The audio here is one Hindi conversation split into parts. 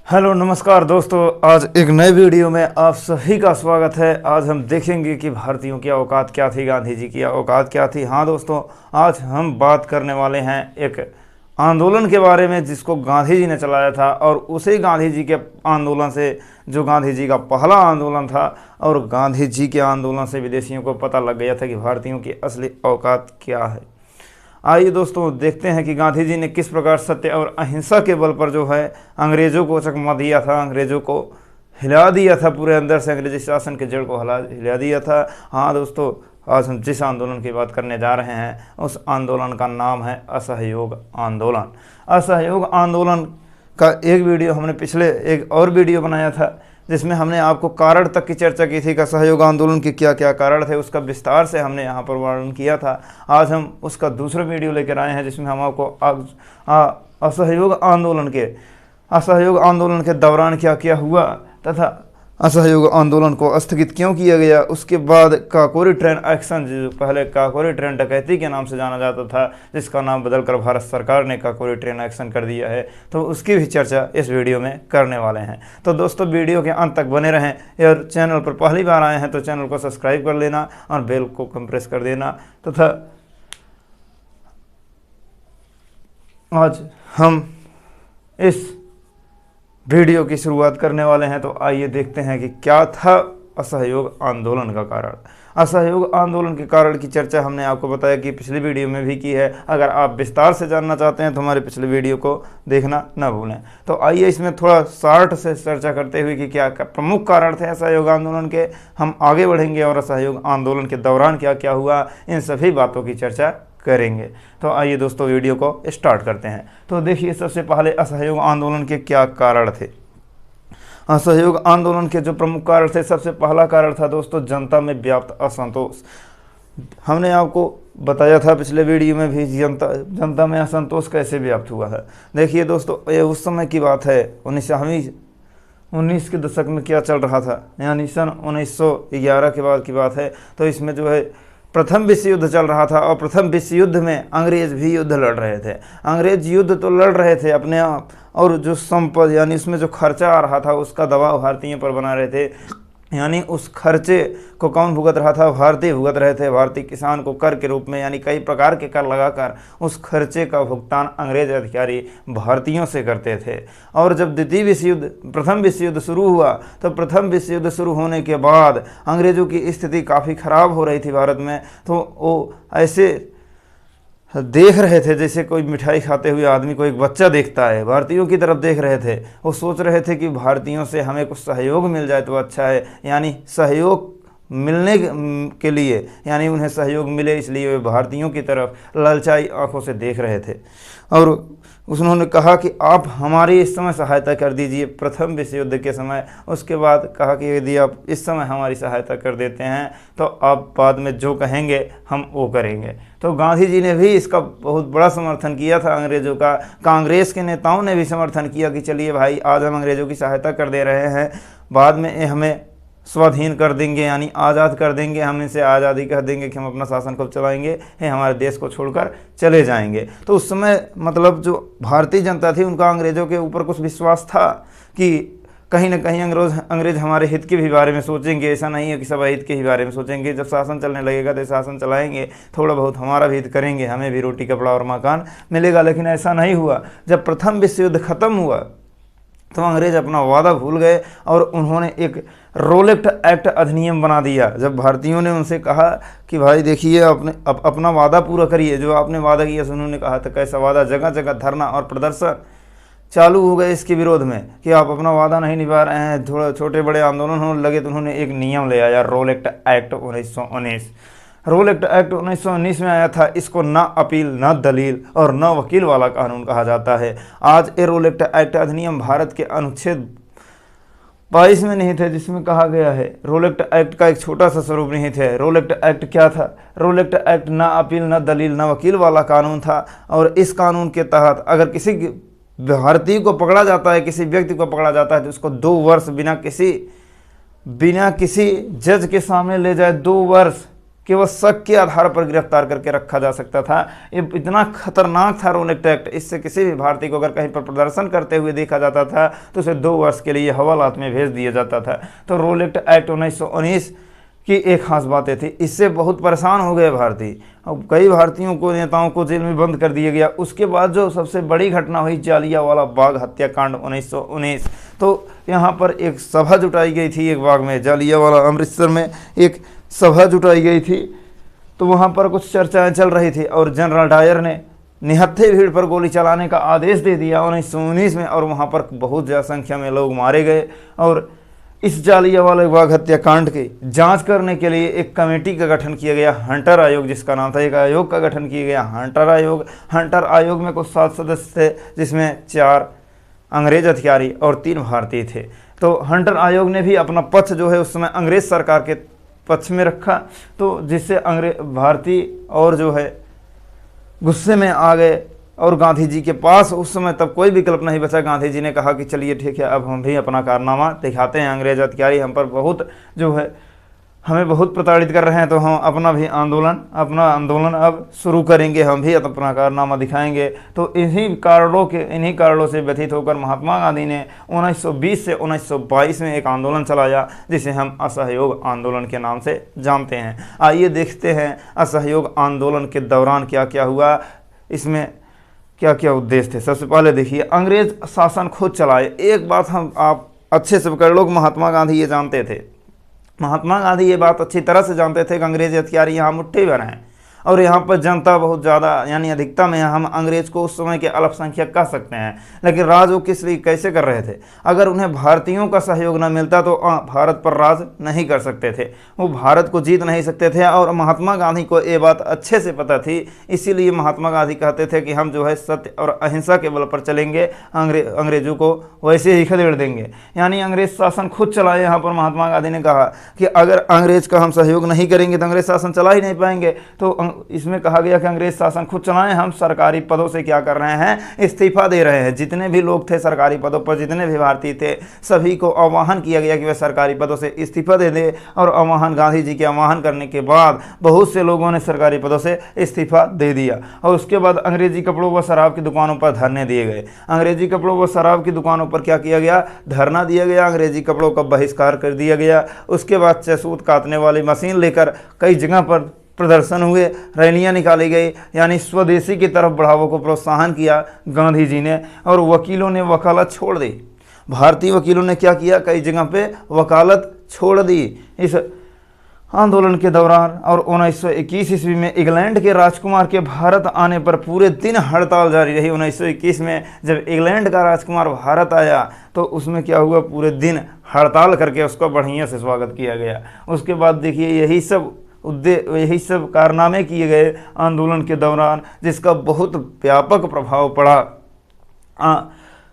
हेलो नमस्कार दोस्तों, आज एक नए वीडियो में आप सभी का स्वागत है। आज हम देखेंगे कि भारतीयों की औकात क्या थी, गांधी जी की औकात क्या थी। हाँ दोस्तों, आज हम बात करने वाले हैं एक आंदोलन के बारे में जिसको गांधी जी ने चलाया था, और उसी गांधी जी के आंदोलन से, जो गांधी जी का पहला आंदोलन था, और गांधी जी के आंदोलन से विदेशियों को पता लग गया था कि भारतीयों की असली औकात क्या है। आइए दोस्तों, देखते हैं कि गांधी जी ने किस प्रकार सत्य और अहिंसा के बल पर जो है अंग्रेज़ों को चकमा दिया था, अंग्रेज़ों को हिला दिया था, पूरे अंदर से अंग्रेजी शासन के जड़ को हिला दिया था। हाँ दोस्तों, आज हम जिस आंदोलन की बात करने जा रहे हैं उस आंदोलन का नाम है असहयोग आंदोलन। असहयोग आंदोलन का एक वीडियो हमने पिछले एक और वीडियो बनाया था जिसमें हमने आपको कारण तक की चर्चा की थी कि असहयोग आंदोलन के क्या क्या कारण थे, उसका विस्तार से हमने यहाँ पर वर्णन किया था। आज हम उसका दूसरा वीडियो लेकर आए हैं जिसमें हम आपको असहयोग आंदोलन के दौरान क्या क्या हुआ तथा असहयोग आंदोलन को स्थगित क्यों किया गया, उसके बाद काकोरी ट्रेन एक्शन, जो पहले काकोरी ट्रेन डकैती के नाम से जाना जाता था, जिसका नाम बदलकर भारत सरकार ने काकोरी ट्रेन एक्शन कर दिया है, तो उसकी भी चर्चा इस वीडियो में करने वाले हैं। तो दोस्तों, वीडियो के अंत तक बने रहें। और चैनल पर पहली बार आए हैं तो चैनल को सब्सक्राइब कर लेना और बेल को प्रेस कर देना। तथा आज हम इस वीडियो की शुरुआत करने वाले हैं, तो आइए देखते हैं कि क्या था असहयोग आंदोलन का कारण। असहयोग आंदोलन के कारण की चर्चा हमने आपको बताया कि पिछली वीडियो में भी की है। अगर आप विस्तार से जानना चाहते हैं तो हमारे पिछले वीडियो को देखना न भूलें। तो आइए इसमें थोड़ा शार्ट से चर्चा करते हुए कि क्या प्रमुख कारण थे असहयोग आंदोलन के, हम आगे बढ़ेंगे और असहयोग आंदोलन के दौरान क्या क्या हुआ, इन सभी बातों की चर्चा करेंगे। तो आइए दोस्तों, वीडियो को स्टार्ट करते हैं। तो देखिए, सबसे पहले असहयोग आंदोलन के क्या कारण थे। असहयोग आंदोलन के जो प्रमुख कारण थे, सबसे पहला कारण था दोस्तों जनता में व्याप्त असंतोष। हमने आपको बताया था पिछले वीडियो में भी जनता में असंतोष कैसे व्याप्त हुआ है। देखिए दोस्तों, ये उस समय की बात है, 19 के दशक में क्या चल रहा था, यानी सन 1911 के बाद की बात है। तो इसमें जो है प्रथम विश्व युद्ध चल रहा था, और प्रथम विश्व युद्ध में अंग्रेज भी युद्ध लड़ रहे थे। अंग्रेज युद्ध तो लड़ रहे थे अपने आप, और जो संपद यानी इसमें जो खर्चा आ रहा था उसका दबाव भारतीयों पर बना रहे थे। यानी उस खर्चे को कौन भुगत रहा था? भारतीय भुगत रहे थे। भारतीय किसान को कर के रूप में, यानी कई प्रकार के कर लगाकर उस खर्चे का भुगतान अंग्रेज अधिकारी भारतीयों से करते थे। और जब प्रथम विश्व युद्ध शुरू हुआ, तो प्रथम विश्व युद्ध शुरू होने के बाद अंग्रेज़ों की स्थिति काफ़ी ख़राब हो रही थी भारत में। तो वो ऐसे देख रहे थे जैसे कोई मिठाई खाते हुए आदमी को एक बच्चा देखता है, भारतीयों की तरफ देख रहे थे। वो सोच रहे थे कि भारतीयों से हमें कुछ सहयोग मिल जाए तो अच्छा है, यानी सहयोग मिलने के लिए, यानी उन्हें सहयोग मिले इसलिए वे भारतीयों की तरफ ललचाई आंखों से देख रहे थे। और उन्होंने कहा कि आप हमारी इस समय सहायता कर दीजिए, प्रथम विश्व युद्ध के समय। उसके बाद कहा कि यदि आप इस समय हमारी सहायता कर देते हैं तो आप बाद में जो कहेंगे हम वो करेंगे। तो गांधी जी ने भी इसका बहुत बड़ा समर्थन किया था अंग्रेज़ों का। कांग्रेस के नेताओं ने भी समर्थन किया कि चलिए भाई, आज हम अंग्रेज़ों की सहायता कर दे रहे हैं, बाद में हमें स्वाधीन कर देंगे, यानी आज़ाद कर देंगे, हम इनसे आज़ादी कह देंगे कि हम अपना शासन कब चलाएंगे, हमारे देश को छोड़कर चले जाएंगे। तो उस समय मतलब जो भारतीय जनता थी उनका अंग्रेज़ों के ऊपर कुछ विश्वास था कि कहीं ना कहीं अंग्रेज़ हमारे हित के भी बारे में सोचेंगे। ऐसा नहीं है कि सब हित के ही बारे में सोचेंगे। जब शासन चलने लगेगा तो शासन चलाएंगे, थोड़ा बहुत हमारा भी हित करेंगे, हमें भी रोटी कपड़ा और मकान मिलेगा। लेकिन ऐसा नहीं हुआ। जब प्रथम विश्व युद्ध खत्म हुआ तो अंग्रेज अपना वादा भूल गए और उन्होंने एक रोलेक्ट एक्ट अधिनियम बना दिया। जब भारतीयों ने उनसे कहा कि भाई देखिए, आपने अपना वादा पूरा करिए, जो आपने वादा किया, उन्होंने कहा था कैसा वादा? जगह जगह धरना और प्रदर्शन चालू हो गए इसके विरोध में कि आप अपना वादा नहीं निभा रहे हैं। थोड़ा छोटे बड़े आंदोलन होने लगे तो उन्होंने एक नियम ले आया, रोलेक्ट एक्ट 1919। रोलेक्ट एक्ट 1919 में आया था। इसको ना अपील, ना दलील और ना वकील वाला कानून कहा जाता है। आज ये रोलेक्ट एक्ट अधिनियम भारत के अनुच्छेद 22 में नहीं थे, जिसमें कहा गया है रोलेक्ट एक्ट का एक छोटा सा स्वरूप नहीं थे। रोलेक्ट एक्ट क्या था? रोलेक्ट एक्ट ना अपील, ना दलील, ना वकील वाला कानून था। और इस कानून के तहत अगर किसी भारतीय को पकड़ा जाता है, किसी व्यक्ति को पकड़ा जाता है, तो उसको 2 वर्ष बिना किसी जज के सामने ले जाए, 2 वर्ष केवल शक के आधार पर गिरफ्तार करके रखा जा सकता था। ये इतना खतरनाक था रोल एक्ट। इससे किसी भी भारतीय को अगर कहीं पर प्रदर्शन करते हुए देखा जाता था तो उसे 2 वर्ष के लिए हवालात में भेज दिया जाता था। तो रोल एक्ट 1919 की एक खास बातें थी। इससे बहुत परेशान हो गए भारतीय। अब कई भारतीयों को, नेताओं को जेल में बंद कर दिया गया। उसके बाद जो सबसे बड़ी घटना हुई जालियांवाला बाग हत्याकांड 1919। तो यहाँ पर एक सभा जुटाई गई थी एक बाग में, जालियांवाला अमृतसर में एक सभा जुटाई गई थी। तो वहाँ पर कुछ चर्चाएं चल रही थी और जनरल डायर ने निहत्थे भीड़ पर गोली चलाने का आदेश दे दिया 1919 में, और वहाँ पर बहुत ज़्यादा संख्या में लोग मारे गए। और इस जालियांवाला बाग हत्याकांड की जांच करने के लिए एक कमेटी का गठन किया गया, हंटर आयोग जिसका नाम था। एक आयोग का गठन किया गया, हंटर आयोग। हंटर आयोग में कुछ 7 सदस्य थे, जिसमें 4 अंग्रेज अधिकारी और 3 भारतीय थे। तो हंटर आयोग ने भी अपना पक्ष जो है उस समय अंग्रेज सरकार के पक्ष में रखा, तो जिससे भारतीय और जो है गुस्से में आ गए। और गांधी जी के पास उस समय तब कोई विकल्प नहीं बचा। गांधी जी ने कहा कि चलिए ठीक है, अब हम भी अपना कारनामा दिखाते हैं। अंग्रेज अधिकारी हम पर बहुत जो है हमें बहुत प्रताड़ित कर रहे हैं, तो हम अपना आंदोलन अब शुरू करेंगे, हम भी अपना कारनामा दिखाएंगे। तो इन्हीं कारणों से व्यथित होकर महात्मा गांधी ने 1920 से 1922 में एक आंदोलन चलाया, जिसे हम असहयोग आंदोलन के नाम से जानते हैं। आइए देखते हैं असहयोग आंदोलन के दौरान क्या क्या हुआ, इसमें क्या क्या उद्देश्य थे। सबसे पहले देखिए, अंग्रेज शासन खुद चलाए। एक बात आप अच्छे से पकड़ लो, महात्मा गांधी ये जानते थे। महात्मा गांधी ये बात अच्छी तरह से जानते थे कि अंग्रेज अधिकारी यहाँ मुट्ठी भर हैं और यहाँ पर जनता बहुत ज़्यादा, यानी अधिकतम है। हम अंग्रेज को उस समय के अल्पसंख्यक कह सकते हैं, लेकिन राज वो किस लिए कैसे कर रहे थे? अगर उन्हें भारतीयों का सहयोग न मिलता तो भारत पर राज नहीं कर सकते थे, वो भारत को जीत नहीं सकते थे। और महात्मा गांधी को ये बात अच्छे से पता थी, इसीलिए महात्मा गांधी कहते थे कि हम जो है सत्य और अहिंसा के बल पर चलेंगे, अंग्रेजों को वैसे ही खदेड़ देंगे। यानी अंग्रेज शासन खुद चलाए। यहाँ पर महात्मा गांधी ने कहा कि अगर अंग्रेज का हम सहयोग नहीं करेंगे तो अंग्रेज शासन चला ही नहीं पाएंगे। तो इसमें कहा गया कि अंग्रेज शासन खुद चलाएं, हम सरकारी पदों से क्या कर रहे हैं, इस्तीफा दे रहे हैं। जितने भी लोग थे सरकारी पदों पर, जितने भी भारतीय थे, सभी को आह्वान किया गया कि वे सरकारी पदों से इस्तीफा दे दें। और आह्वान, गांधी जी के आह्वान करने के बाद बहुत से लोगों ने सरकारी पदों से इस्तीफा दे दिया। और उसके बाद अंग्रेजी कपड़ों व शराब की दुकानों पर धरने दिए गए। अंग्रेजी कपड़ों व शराब की दुकानों पर क्या किया गया? धरना दिया गया, अंग्रेजी कपड़ों का बहिष्कार कर दिया गया। उसके बाद चसूत काटने वाली मशीन लेकर कई जगह पर प्रदर्शन हुए, रैलियां निकाली गई, यानी स्वदेशी की तरफ बढ़ावा को प्रोत्साहन किया गांधी जी ने। और वकीलों ने वकालत छोड़ दी। भारतीय वकीलों ने क्या किया? कई जगह पे वकालत छोड़ दी इस आंदोलन के दौरान। और 1921 ईस्वी में इंग्लैंड के राजकुमार के भारत आने पर पूरे दिन हड़ताल जारी रही। 1921 में जब इंग्लैंड का राजकुमार भारत आया तो उसमें क्या हुआ? पूरे दिन हड़ताल करके उसका बढ़िया से स्वागत किया गया। उसके बाद देखिए यही सब कारनामे किए गए आंदोलन के दौरान, जिसका बहुत व्यापक प्रभाव पड़ा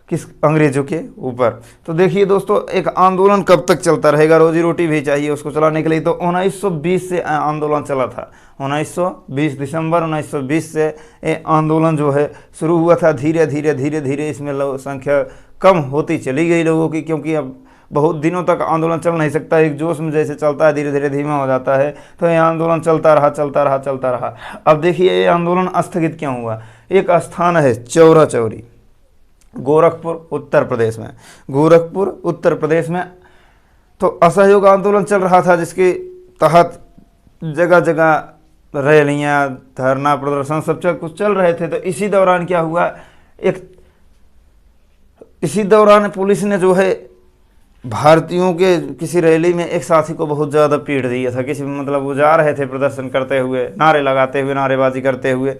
किस अंग्रेजों के ऊपर। तो देखिए दोस्तों, एक आंदोलन कब तक चलता रहेगा? रोजी रोटी भी चाहिए उसको चलाने के लिए। तो 1920 से आंदोलन चला था। 1920 दिसंबर 1920 से ये आंदोलन जो है शुरू हुआ था। धीरे धीरे इसमें संख्या कम होती चली गई लोगों की, क्योंकि अब बहुत दिनों तक आंदोलन चल नहीं सकता। एक जोश में जैसे चलता है, धीरे धीरे धीमा हो जाता है। तो ये आंदोलन चलता रहा। अब देखिए ये आंदोलन स्थगित क्यों हुआ? एक स्थान है चौरा चौरी, गोरखपुर उत्तर प्रदेश में। तो असहयोग आंदोलन चल रहा था, जिसके तहत जगह जगह रैलियां, धरना प्रदर्शन सब कुछ चल रहे थे। तो इसी दौरान क्या हुआ? इसी दौरान पुलिस ने जो है भारतीयों के किसी रैली में एक साथी को बहुत ज़्यादा पीट दिया था। वो जा रहे थे प्रदर्शन करते हुए, नारे लगाते हुए, नारेबाजी करते हुए।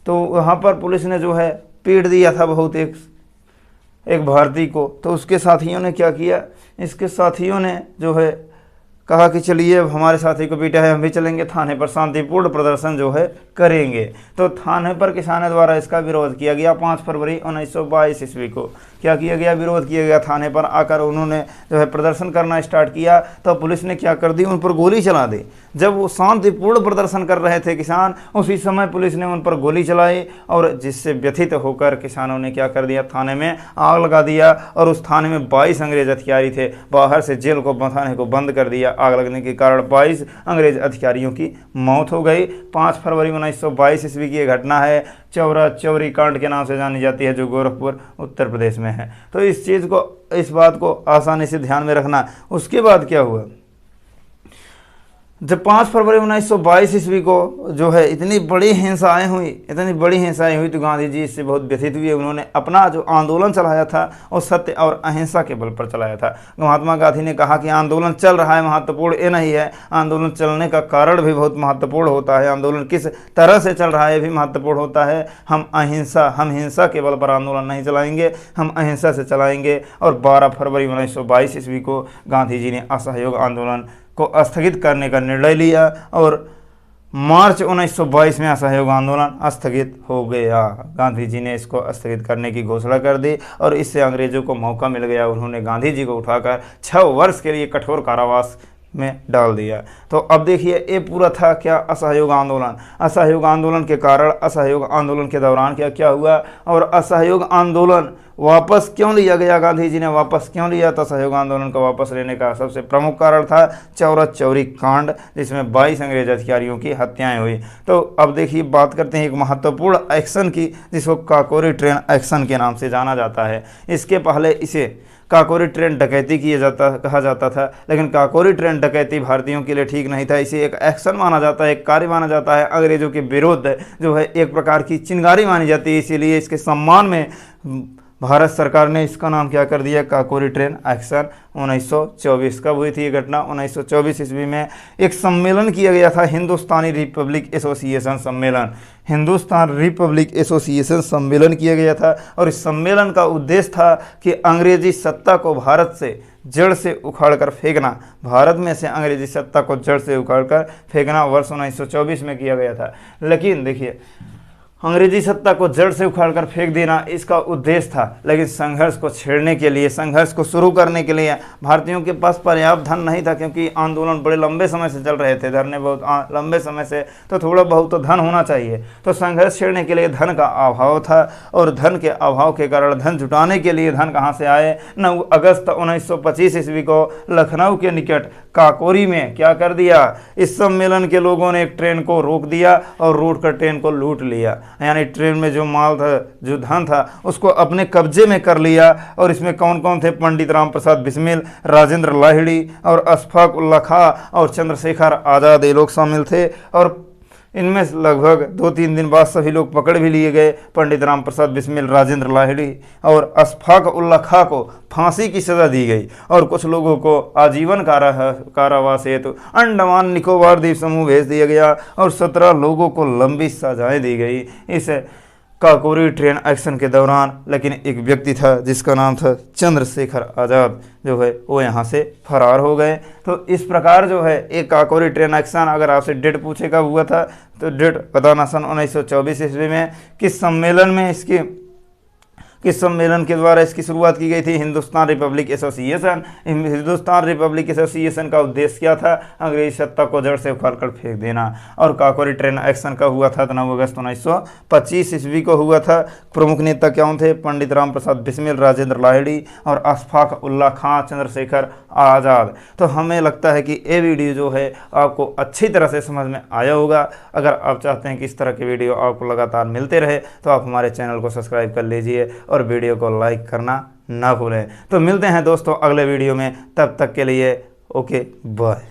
तो वहाँ पर पुलिस ने जो है पीट दिया था बहुत एक भारतीय को। तो उसके साथियों ने क्या किया? इसके साथियों ने जो है कहा कि चलिए अब हमारे साथी को पीटा है, हम भी चलेंगे थाने पर, शांतिपूर्ण प्रदर्शन जो है करेंगे। तो थाने पर किसानों द्वारा इसका विरोध किया गया। 5 फरवरी 1922 ईस्वी को क्या किया गया? विरोध किया गया। थाने पर आकर उन्होंने जो है प्रदर्शन करना स्टार्ट किया। तो पुलिस ने क्या कर दी? उन पर गोली चला दी। जब वो शांतिपूर्ण प्रदर्शन कर रहे थे किसान, उसी समय पुलिस ने उन पर गोली चलाई, और जिससे व्यथित होकर किसानों ने क्या कर दिया? थाने में आग लगा दिया। और उस थाने में 22 अंग्रेज अधिकारी थे, बाहर से जेल को थाने को बंद कर दिया। आग लगने के कारण 22 अंग्रेज अधिकारियों की मौत हो गई। 5 फरवरी 1922 ईस्वी की यह घटना है, चौरा चौरी कांड के नाम से जानी जाती है, जो गोरखपुर उत्तर प्रदेश में है। तो इस बात को आसानी से ध्यान में रखना। उसके बाद क्या हुआ, जब 5 फरवरी 1922 ईस्वी को जो है इतनी बड़ी हिंसाएं हुई तो गांधी जी इससे बहुत व्यथित हुए। उन्होंने अपना जो आंदोलन चलाया था वो सत्य और अहिंसा के बल पर चलाया था। महात्मा गांधी ने कहा कि आंदोलन चल रहा है महत्वपूर्ण ये नहीं है, आंदोलन चलने का कारण भी बहुत महत्वपूर्ण होता है, आंदोलन किस तरह से चल रहा है भी महत्वपूर्ण होता है। हम हिंसा के बल पर आंदोलन नहीं चलाएंगे, हम अहिंसा से चलाएंगे। और 12 फरवरी 1922 ईस्वी को गांधी जी ने असहयोग आंदोलन को स्थगित करने का निर्णय लिया और मार्च 1922 में असहयोग आंदोलन स्थगित हो गया। गांधी जी ने इसको स्थगित करने की घोषणा कर दी और इससे अंग्रेजों को मौका मिल गया। उन्होंने गांधी जी को उठाकर 6 वर्ष के लिए कठोर कारावास में डाल दिया। तो अब देखिए ये पूरा था क्या, असहयोग आंदोलन। असहयोग आंदोलन के कारण, असहयोग आंदोलन के दौरान क्या क्या हुआ और असहयोग आंदोलन वापस क्यों लिया गया, गांधी जी ने वापस क्यों लिया। तो असहयोग आंदोलन को वापस लेने का सबसे प्रमुख कारण था चौरा चौरी कांड, जिसमें 22 अंग्रेज अधिकारियों की हत्याएं हुई। तो अब देखिए बात करते हैं एक महत्वपूर्ण एक्शन की, जिसको काकोरी ट्रेन एक्शन के नाम से जाना जाता है। इसके पहले इसे काकोरी ट्रेन डकैती कहा जाता था, लेकिन काकोरी ट्रेन डकैती भारतीयों के लिए ठीक नहीं था। इसे एक एक्शन माना जाता है, एक कार्य माना जाता है, अंग्रेजों के विरुद्ध जो है एक प्रकार की चिंगारी मानी जाती है। इसीलिए इसके सम्मान में भारत सरकार ने इसका नाम क्या कर दिया, काकोरी ट्रेन एक्शन। 1924 कब हुई थी ये घटना, 1924 ईस्वी में एक सम्मेलन किया गया था, हिंदुस्तानी रिपब्लिक एसोसिएशन सम्मेलन। हिंदुस्तान रिपब्लिक एसोसिएशन सम्मेलन किया गया था और इस सम्मेलन का उद्देश्य था कि अंग्रेजी सत्ता को भारत से जड़ से उखाड़ कर फेंकना, भारत में से अंग्रेजी सत्ता को जड़ से उखाड़ कर फेंकना वर्ष 1924 में किया गया था। लेकिन देखिए अंग्रेजी सत्ता को जड़ से उखाड़ कर फेंक देना इसका उद्देश्य था, लेकिन संघर्ष को छेड़ने के लिए, संघर्ष को शुरू करने के लिए भारतीयों के पास पर्याप्त धन नहीं था, क्योंकि आंदोलन बड़े लंबे समय से चल रहे थे, धरने बहुत लंबे समय से, तो थोड़ा बहुत तो धन होना चाहिए। तो संघर्ष छेड़ने के लिए धन का अभाव था और धन के अभाव के कारण धन जुटाने के लिए धन कहाँ से आए। 9 अगस्त 1925 ईस्वी को लखनऊ के निकट काकोरी में क्या कर दिया, इस सम्मेलन के लोगों ने एक ट्रेन को रोक दिया और रोक कर ट्रेन को लूट लिया। यानी ट्रेन में जो माल था, जो धन था, उसको अपने कब्जे में कर लिया। और इसमें कौन कौन थे, पंडित राम प्रसाद बिस्मिल, राजेंद्र लाहिड़ी और अशफाक उल्ला खां और चंद्रशेखर आज़ाद, ये लोग शामिल थे। और इनमें लगभग 2-3 दिन बाद सभी लोग पकड़ भी लिए गए। पंडित राम प्रसाद बिस्मिल, राजेंद्र लाहिड़ी और अशफाक उल्ला खां को फांसी की सज़ा दी गई और कुछ लोगों को आजीवन कारावास हेतु अंडमान निकोबार द्वीप समूह भेज दिया गया और 17 लोगों को लंबी सजाएं दी गई इस काकोरी ट्रेन एक्शन के दौरान। लेकिन एक व्यक्ति था जिसका नाम था चंद्रशेखर आज़ाद, जो है वो यहाँ से फरार हो गए। तो इस प्रकार जो है एक काकोरी ट्रेन एक्शन, अगर आपसे डेट पूछे कब हुआ था तो डेट बताना सन 1924 ईस्वी में। किस सम्मेलन के द्वारा इसकी शुरुआत की गई थी, Hindustan Republic association. Hindustan Republic association का उद्देश्य क्या था, अंग्रेजी सत्ता को जड़ से उखाड़ कर फेंक देना। और काकोरी ट्रेन एक्शन का हुआ था 9 अगस्त 1925 ईस्वी को हुआ था। प्रमुख नेता कौन थे, पंडित राम प्रसाद बिस्मिल, राजेंद्र लाहिड़ी और अशफाक उल्ला खां, चंद्रशेखर आज़ाद। तो हमें लगता है कि ये वीडियो जो है आपको अच्छी तरह से समझ में आया होगा। अगर आप चाहते हैं कि इस तरह के वीडियो आपको लगातार मिलते रहे तो आप हमारे चैनल को सब्सक्राइब कर लीजिए और वीडियो को लाइक करना ना भूलें। तो मिलते हैं दोस्तों अगले वीडियो में, तब तक के लिए ओके बाय।